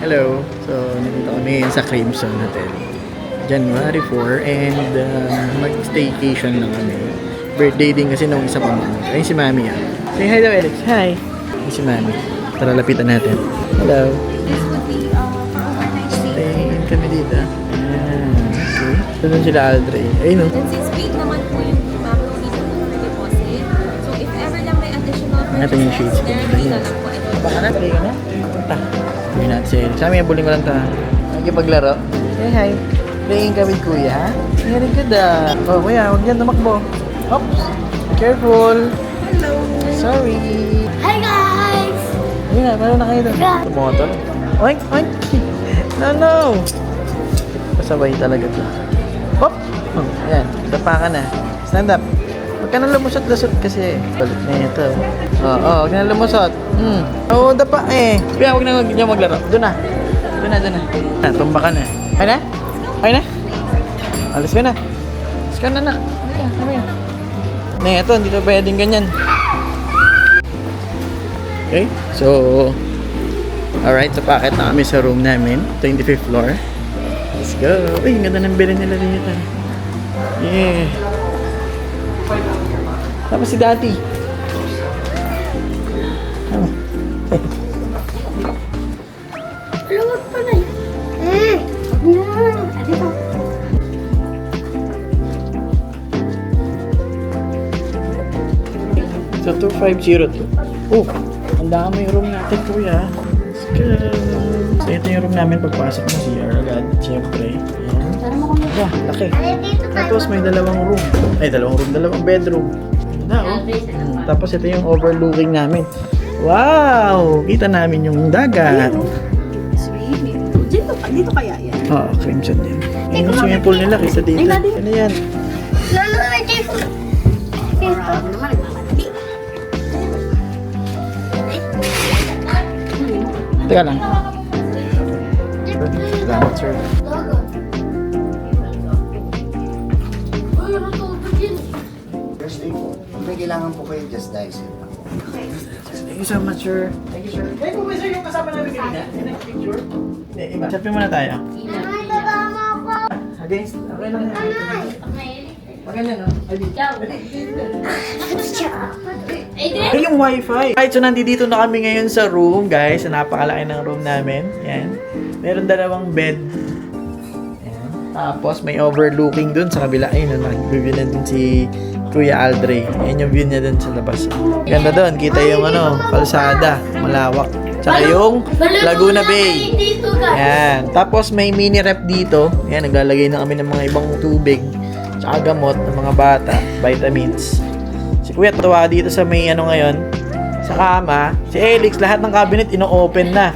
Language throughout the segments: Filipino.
Hello. So, nandito kami sa Crimson Hotel. January 4 and mag-staycation lang kami. Birthday din kasi nung isa pamangkin. Ayun si Mami ah. Say hi daw, Alex. Hi. Ayun si Mami. Tara, lapitan natin. Hello. Stay kami dito. Ayan. Okay. Doon sila Aldre. Ayun o. And since big naman po yung macro dito po na deposit, so if ever lang may additional Natin yung shades ko. there free na lang po. Baka na, play ka na. Punta. Hindi natin sale. Sa amin, buling ko lang ta. Nagipaglaro. Hey, hi. Playing ka with kuya, ha? Very good ah. Oh, kuya, huwag yan tumakbo. Oops. Careful. Hello! Sorry. Hi guys! Ayun na, meron na kayo doon. Tumotor. Oink, oink. No, no. Pasabay talaga to. Hop. Oh, ayan. Dapa ka na. Stand up. Huwag ka na lumusot-lusot kasi. Balit na ito. Oo, huwag na lumusot. Oo, dapa eh. Kaya huwag na niyo maglaro. Doon na. Doon na, doon na. Tumba ka na. Okay na? Okay na? Alis ka na. Alis ka na na. Ano yan? Na ito, hindi na pwedeng ganyan. Okay, so alright, so packet na kami sa room namin, 25th floor. Let's go. Uy, ang ganda ng bilhin nila dito. Yeah. Tapos si Daddy. Oh. Luwag pa na yun. Yan. Dito. So 2502. Oh, ang dami yung room natin, kuya. Let's go. So ito yung room namin pagpasok ng CR agad, syempre. Ayan. Yeah, laki. Tapos may dalawang room. Ay, dalawang bedroom. Ganda, oh. Tapos ito yung overlooking namin. Wow! Kita namin yung dagat. Swimming. Dito kaya yan? Oo, Crimson din. Ayun yung swimming pool nila, kita dito. Ano yan? Lalo na dito. Marami naman nagmamalaki. Teka lang. Salamat, sir. First day po. May kailangan po kayo just dice. Thank you so much, sir. Thank you, sir. Ay, kung sir yung kasama namin kanina, yung next picture. Hindi, iba. Sabi muna tayo. Ay, babama ako. Against, okay lang yan. Maganda, no? Ay, yung wifi. Right, so nandito na kami ngayon sa room, guys. Napakalaki ng room namin. Yan. Meron dalawang bed. Yan. Tapos may overlooking dun sa kabila. Ayun, nag-view na dun si Kuya Aldre. Yan yung view niya dun sa labas. Ganda dun. Kita yung kalsada. Malawak. Tsaka yung Laguna Bay. Yan. Tapos may mini rep dito. Yan, naglalagay na kami ng mga ibang tubig. Tsaka gamot ng mga bata. Vitamins. Si Kuya tawa dito sa may ngayon. Sa kama. Si Alex, lahat ng cabinet ino-open na.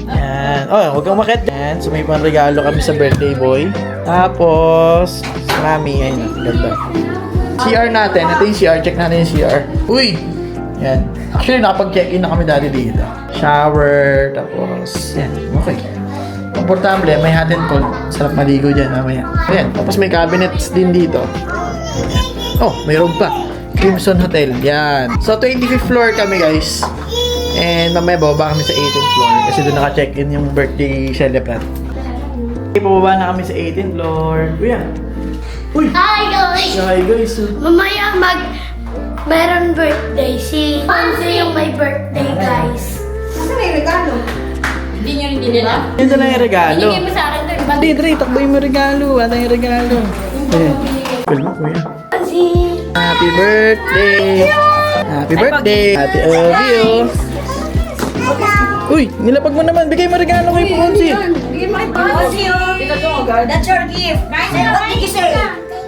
Yan. Oh, huwag kang makit. Yan. So may panregalo kami sa birthday boy. Tapos, si Mami. Ayun. Ganda. CR natin. Ito yung CR. Check natin yung CR. Uy! Yan. Actually, nakapag-check-in na kami dati dito. Shower. Tapos, yan. Okay. Komportable. May hot and cold. Sarap maligo dyan. Mamaya. Ayan. Tapos may cabinets din dito. Ayan. Oh, may room pa. Crimson Hotel. Yan. So, 25th floor kami, guys. And mamaya bababa kami sa 18th floor. Kasi doon naka-check-in yung birthday celebrant. Okay, pababa na kami sa 18th floor. Kuya. Uy! Hi guys! Hi, guys. Mamaya meron birthday. Si Ponce yung may birthday guys. Saan may regalo? Hindi nyo rin dinala? Yan na lang yung regalo. Binigay mo sa akin doon. Hindi, Dre. Takboy mo regalo. Ano yung regalo? Ayan. Cool mo, kuya. Si... Happy birthday! Happy birthday! Happy you! Uy, nilapag mo naman. Bigay mo regalo kay Ponzi. Bigay mo kay Ponzi. That's your gift. Thank you, sir.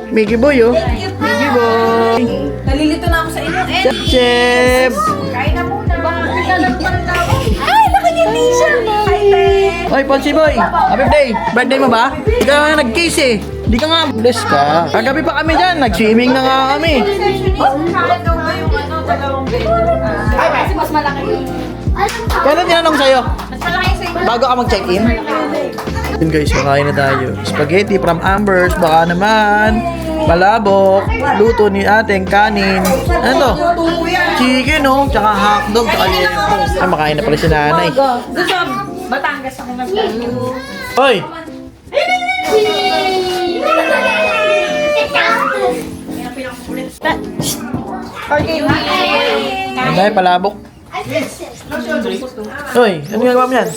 Mickey boy, oh. Mickey boy. Nalilito na ako sa inyo. Chef, chef. Kain na muna. Ay, laki ni Lisa. Oy, Ponzi boy. Happy birthday. Birthday mo ba? Hindi ka nga nag-case eh. Hindi ka nga bless ka. Kagabi pa kami dyan. Nag-swimming na nga kami. Ano ba yung dalawang bedroom? Ay, kasi mas malaki yun. Kailan tinanong sa'yo? Mas malaki sa inyo. Bago ka mag-check-in? Yun guys, makain na tayo. Spaghetti from Amber's, baka naman. Malabok, luto ni ating kanin. Ano to? Chicken, oh. Tsaka hotdog, tsaka yelo. Ay, makain na pala si nanay. Batangas ako nagdalo. Hoy! Ay, palabok. Hoy, ano yung gagawa mo yan?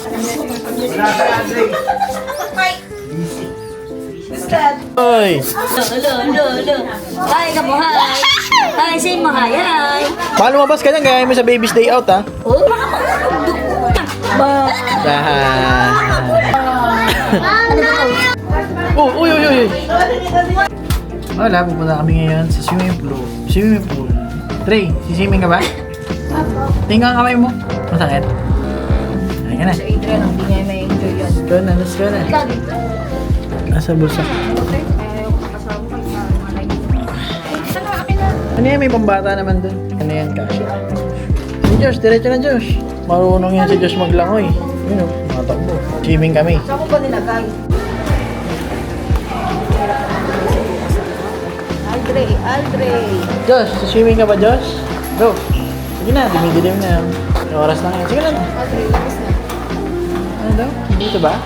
Hoy! Hi, kabuhay! Hi, say mo hi, hi! Baka lumabas ka dyan, gaya mo sa baby's day out, ha? Oh, Oh, uy, uy, uy! Wala, pupunta kami ngayon sa swimming pool. Swimming pool. Trey, siswimming ka ba? Tingnan ang kamay mo. Masakit? Ay ka na. Si Adrian, hindi niya may enjoy yun. Let's go na, let's go na. Nasa bulsa. Ano yan, may pambata naman dun. Ano yan, kasya. Si Josh, diretso na Josh. Marunong yan si Josh maglangoy. Yun o, matakbo. Swimming kami. Saan ko ba nilagay? Aldre. Josh, swimming ka ba Josh? Go. Sige na, dumidilim na. May oras lang yan. Sige na. Aldre, labas na. Ano daw? Dito ba?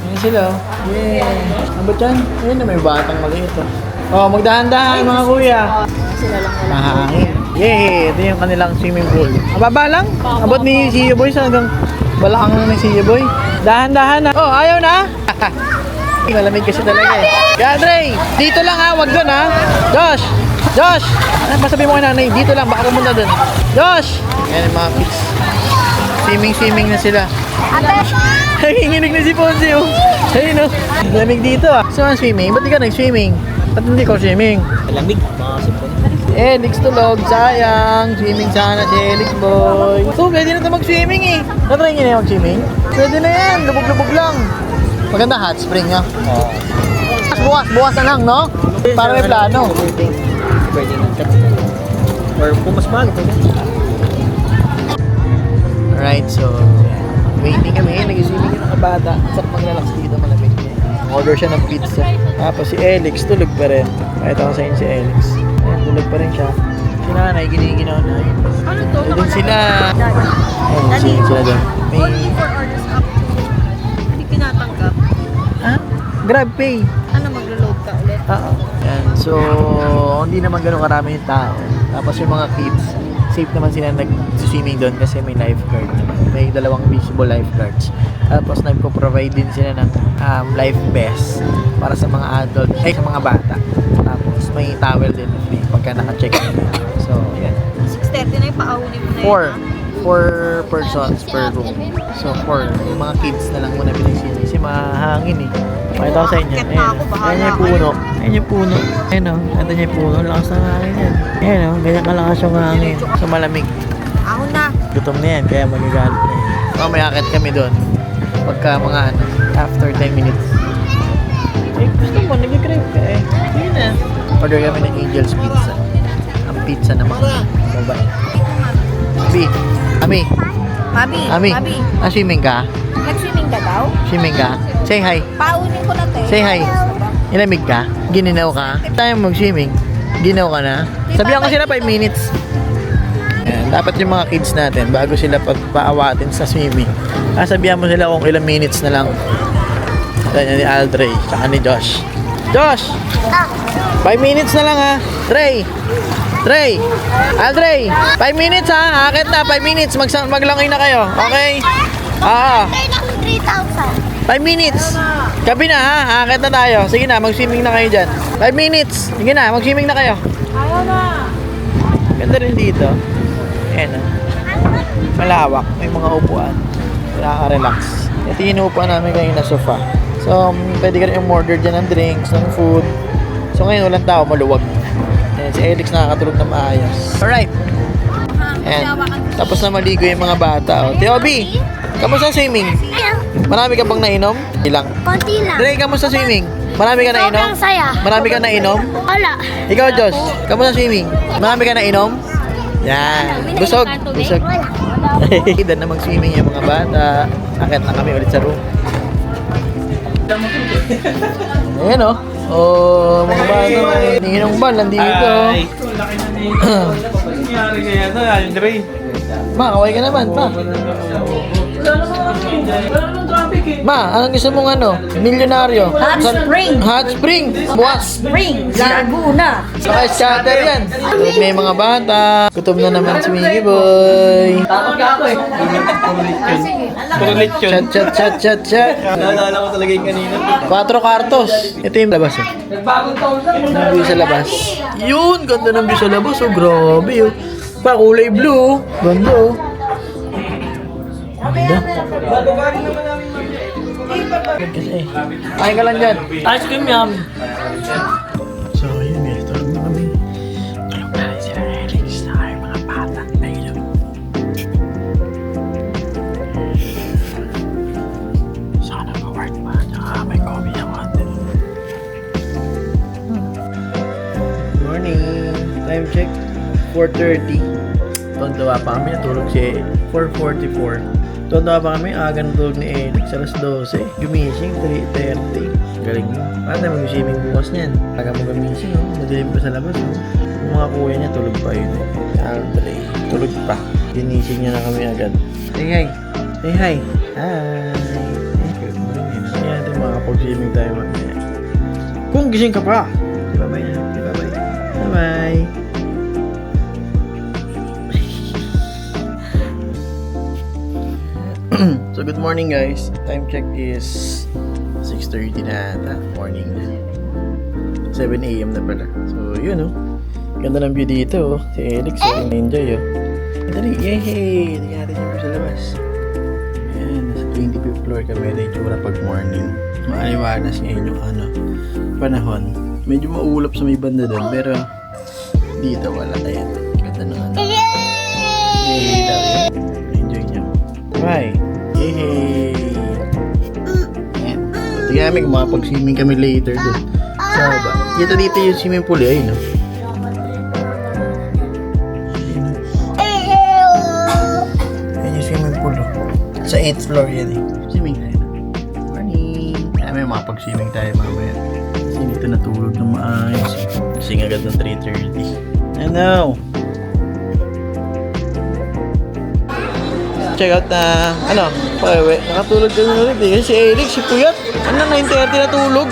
Ayan sila oh. Yeah. Ano ba dyan? Ayun na, may batang maliit oh. Oh, magdahan-dahan mga kuya. Sila lang wala. Mahangin. Yay! Ito yung kanilang swimming pool. Mababa lang. Abot ni Siya Boy sa hanggang balakang ni Siya Boy. Dahan-dahan na. Oh, ayaw na? Malamig kasi talaga eh. Kaya Andre, dito lang ha, wag doon ha. Josh! Josh! Ano pasabi mo kay nanay? Dito lang, baka pumunta doon. Josh! Ayan yung mga kids. Swimming na sila. Nanginginig na si Ponzi oh. Ayun oh. Lamig dito ah. So ang swimming? Ba't di ka nag-swimming? Ba't hindi ko swimming? Lamig, mga sipon. Elix tulog, sayang. Swimming sana si Elix boy. So pwede na ito mag-swimming eh. Natry niyo na yung mag-swimming? Pwede na yan, lubog-lubog lang. Maganda hot spring ah. Bukas na lang no? Para may plano. Pwede ng cut. Or pumas bago. Alright, so waiting kami. Nag-swimming yung mga bata. Sarap mag-relax dito, malamig. Order siya ng pizza. Tapos si Elix, tulog pa rin. Kahit ako sa inyo si Elix. Ayan, tulog pa rin siya. Si nanay, giniginaw na. Ano to? Doon sila. Ayun, sila doon. May... Only for orders up to. Hindi tinatanggap. Ha? Grab pay. Ano, maglo-load ka ulit? Oo. Ayan, so hindi naman ganun karami yung tao. Tapos yung mga kids, safe naman sila nag-swimming doon kasi may lifeguard naman. May dalawang visible lifeguards. Tapos nagpo-provide din sila ng life vest para sa mga adult, ay sa mga bata. Tapos may towel din free pagka naka-check in. So, yan. 6:30 na yung paaunin mo na yun. 4 persons per room. So, 4. Yung mga kids na lang muna binisili kasi mahangin eh. Pakita ko sa inyo. Aakyat na ako, bahala Ayan yung puno. Ayan yung puno. Ayan o. Ito yung puno. Lakas ng hangin yan. Ayan o. Ganyan kalakas yung hangin. So, malamig. Ahon na. Gutom na yan. Kaya magagalit na yan. So, may akit kami doon. Pagka mga after 10 minutes. Eh, gusto mo. Nag-crave ka eh. Sige na. Order kami ng Angel's Pizza. Ang pizza na mga babae. Ami. Mabi. Swimming ka? Nag-swimming ka daw? Swimming ka? Say hi. Paunin ko na to eh. Say hi. Ilamig ka? Gininaw ka? Tayo mag-swimming. Ginaw ka na? Sabihan ko sila 5 minutes. Ayan, dapat yung mga kids natin, bago sila pagpaawatin sa swimming, sabihan mo sila kung ilang minutes na lang. Ganyan ni Aldre, saka ni Josh. Josh! 5 minutes na lang ha. Trey! Aldre! 5 minutes ha. Akit na, 5 minutes. Maglangoy na kayo. Okay? Oo. 5 minutes. Gabi na ha. Akit na tayo. Sige na, mag-swimming na kayo dyan. 5 minutes. Sige na, mag-swimming na kayo. Ayaw na. Ganda rin dito. Ayan o. Malawak. May mga upuan. Nakaka-relax. Ito yung inuupuan namin kayo na sofa. So, pwede ka rin umorder dyan ng drinks, ng food. So, ngayon walang tao, maluwag. Ayan, si Elix nakakatulog na maayos. Alright. Ayan. Tapos na maligo yung mga bata. O, Teobi, kamusta swimming? Marami ka bang nainom? Ilang. Konti lang. Dre, kamusta swimming? Marami ka nainom? Sobrang saya. Marami ka nainom? Wala. Ikaw, Josh, kamusta swimming? Marami ka nainom? Yan. Busog. Dan na mag-swimming yung mga bata. Akit na kami ulit sa room. Ayan o. Oh, mga bata. Ninong bal, nandito. Laki na nito. Ano nangyari kaya ito, Andre? Ma, kaway ka naman, ma. Ma, anong gusto mong ano? Milyonaryo? Hot spring. Hot spring. Buwas. Spring. Laguna. Naka-scatter yan. May mga bata. Gutom na naman si Mickey Boy. Takot ka ako eh. Puro lechon. Chat. Naalala ko talaga yung kanina. 4 kartos. Ito yung labas eh. Nagbagong taon lang. Yung view sa labas. Yun, ganda ng view sa labas. Oh, grabe oh. Pa, kulay blue. Ganda oh. Ganda. Bababagin naman namin. Kasi ay ka lang dyan. Ice cream yum. So, yun guys. Tulog na kami. Tulog na rin sila Alex na kayo mga bata. Ayun. Sana mag-work pa. Tsaka may coffee na konti. Morning. Time check. 4:30. Tuwan-tuwa pa kami. Natulog si 4:44. Tuwan-tuwa pa kami. Aga natulog ni Alex. Alas 12. Gumising. 3:30. Galing yun. Paano tayo mag-swimming bukas niyan? Taga mo gumising. Oh. Madilim pa sa labas. Oh. Yung mga kuya niya tulog pa yun. Albalay. Tulog pa. Ginising niya na kami agad. Say hi. Say hi. Hi. Good morning. Kaya natin makakapag-swimming tayo mamaya. Kung gising ka pa. Bye-bye na. Bye-bye. Bye-bye. So good morning guys. Time check is 6:30 na ata. Morning na. 7 AM na pala. So yun oh. Ganda ng view dito oh. Si Alex oh. Enjoy oh. Dali. Yay! Tingnan natin yung view sa labas. Ayan. Nasa 25th floor kami na itsura pag morning. Maaliwanas ngayon yung ano. Panahon. Medyo maulap sa may banda doon. Pero dito wala. Ayan. Ganda ng ano. Yay! Daw yun. Enjoy niya. Bye! Yay! Ayan. Tingnan namin kung makapag-swimming kami later doon. Sa baba. Dito yung swimming pool eh. Ayun oh. Ayun yung swimming pool oh. Sa 8th floor yan eh. Swimming tayo. Morning! Kaya may makapag-swimming tayo mamaya. Kasi dito natulog ng maayos eh. Kasi agad ng 3:30. Ano? Check out na, ano, pawewe. Nakatulog kami ulit eh. Kasi si Alex, si Puyat. Ano, 9:30 na tulog.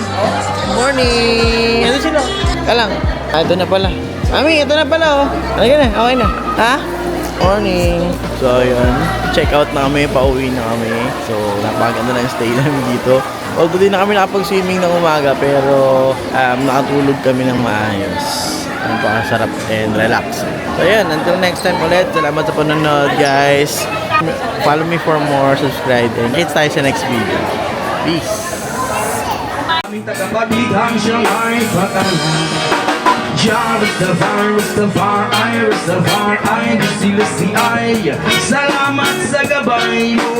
Morning! Ano sila? Kalang. Ah, ito na pala. Mami, ito na pala oh. Ano na? Okay na. Ha? Morning! So, yun. Check out na kami. Pauwi na kami. So, napakaganda na yung stay namin dito. Although di na kami nakapag-swimming ng umaga, pero nakatulog kami ng maayos. Napakasarap and relax. So, yun. Until next time ulit. Salamat sa panonood, guys. Follow me for more, subscribe, and kita tayo sa next video. Peace! Aming tagapaglighang siyang ay patalan. Ya Rastafari, Lucy ay salamat sa gabay mo.